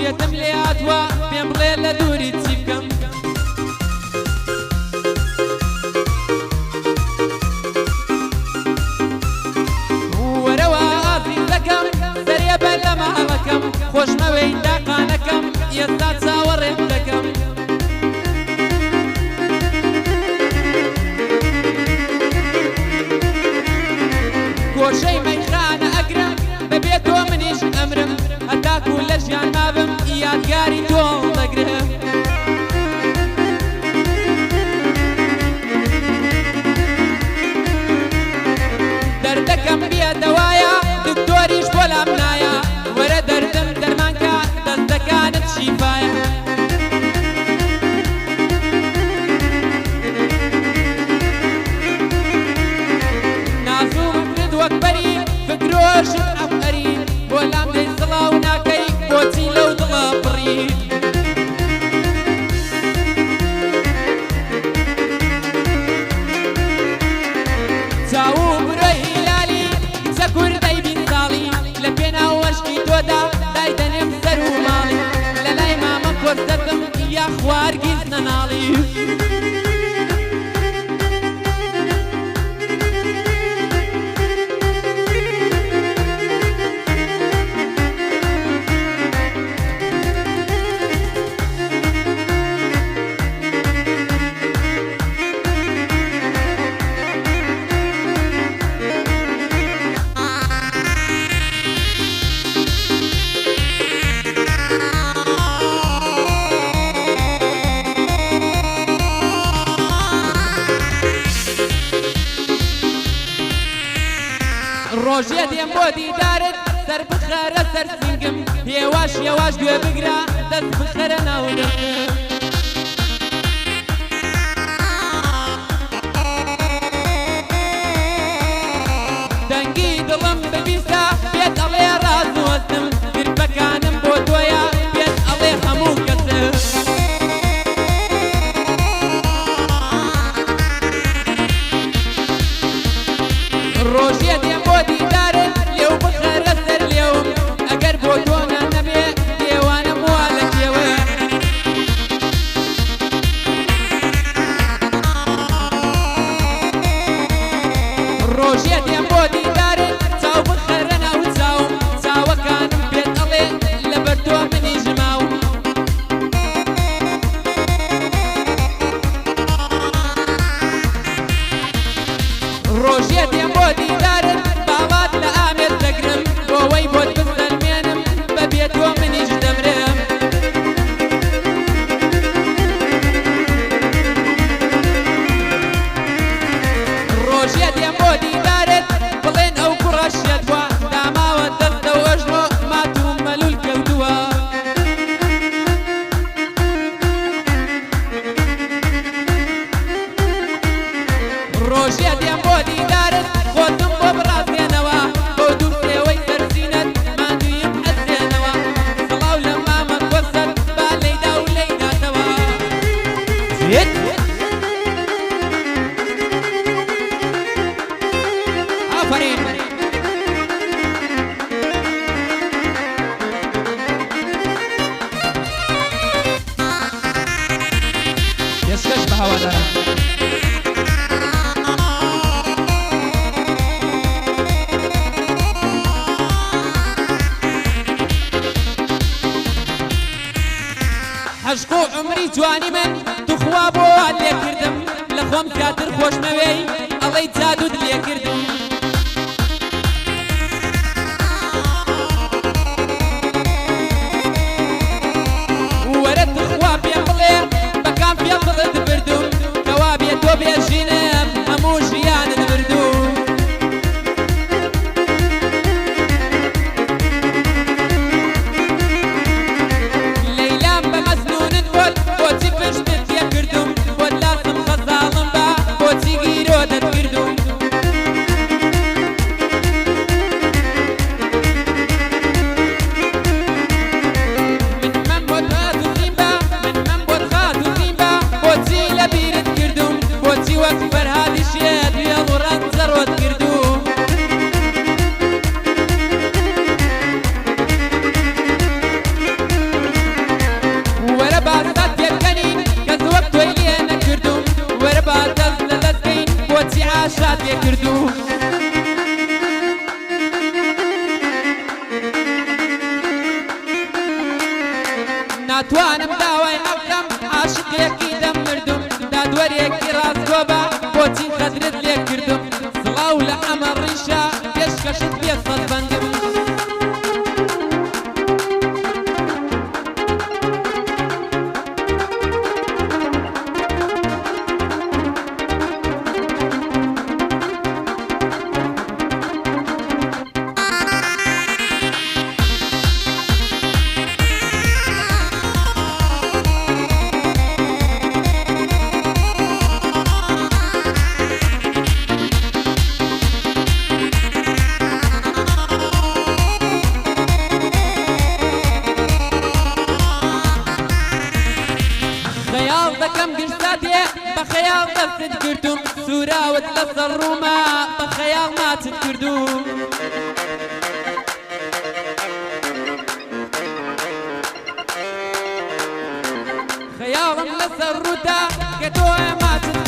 شێتم لێ هاتووە پێم بڵێ لە دووری چی بکەم وەرەوە ئازیزەکەم سەریە بەر لە ماڵەکەم خۆشمەوەی داقانەکەم ئێستا چاوەڕێم دەکەم گۆشەی مەیخانە ئەگرم بەبێ تۆ منیش ئەمرم هەتاکو لە ژیان مابم یادگاری تۆڵ دەگرم دەردەکەم بێدەوایە دکتۆریش بۆ لام نایە وەرە دەردم دەرمانکە دەستەکانت شیفایە نازوم کرد وەک بەری فکرۆشت ئەفەری بۆ لام دەی سڵاو ناکەی بۆچی لەو دڵە بڕی چاو برۆی هیلالی کچە کوردەی بین ساڵی لە پێناو وەشکی تۆدا دای دەنێم سەر و ماڵی لە لای مامە کۆرسەتم یا خوارگیز نەناڵی ڕۆژێ دێم بۆ دیدارت سەر بخەرە سەر سنگم هێواش هێواش گوێ بگرە دەست بخەرە ناودەم دەنگی دڵم ببیستە پێت ئەڵێ ڕازوەستم گربەکانم بۆ تۆیە پێت ئەڵێ هەموو کەسم ڕۆژێ دێم بۆ دیدارت لێو بخەرە سەر لێوم ئەگەر بۆ تۆ نەبێ دێوانم وا لە کێوە ڕۆژێ دێم بۆ دیدارت چاو بخەرە ناو چاوم چاوەکانم پێت ئەڵێ لەبەر تۆ منی ژماوم ڕۆژێ دێم بۆ دیدارت باوات لە ئامێر دەگرم بۆوەی بۆت بسەلمێنم بەبێ تۆ منیش دەمرم ڕۆژێ دێم بۆ دیدارت بڵێن ئەو کوڕە شێتوە داماوە دەستە و ئەژنۆ مات و مەلول کەوتووە ڕۆژێ دێم بۆ دیدارت خۆتم بۆ بڕازێنەوە بۆ دوو فرێوەی سەرزینەت مادوویم ئەزێنەوە سڵاو لە مامە کۆسەت با لەیدا و لەیداتەوە ئافەرین پێشکەش بە هەواداران عشق و عمری جوانی من توخوا بۆ لێ کردم لە خۆم زیاتر خۆشمەوێی ئەڵەی جادوت لێ کردم وەرە توخوا پێم بڵێ بەکام پێم دڵت بردوم کەوا بێ تۆ بێژینم هەموو ژیانت بردوم لەیلام بە مەزنونت بۆت بۆچی پشتت تێ کردوم بۆت لاسم خەزاڵم بە بۆچی گیرۆ دەتکردوم شاد لێ کردو ناتوانم داوای ئەوکەم عاشقێکی دەمردم دادوەرێکی ڕاستگۆبە بۆچی خەدرت لێ کردم سڵاو لە ئەمە ڕیشە پێشکەشت بێ سەد بەندم خەیاڵ دەکەم گرسا دێ بە خەیاڵ دەستت کردوم سووراوت لەسەر ڕوومە بە خەیاڵ ماچت کردوم خەیاڵم لەسەر ڕوودا کە تۆ ماچت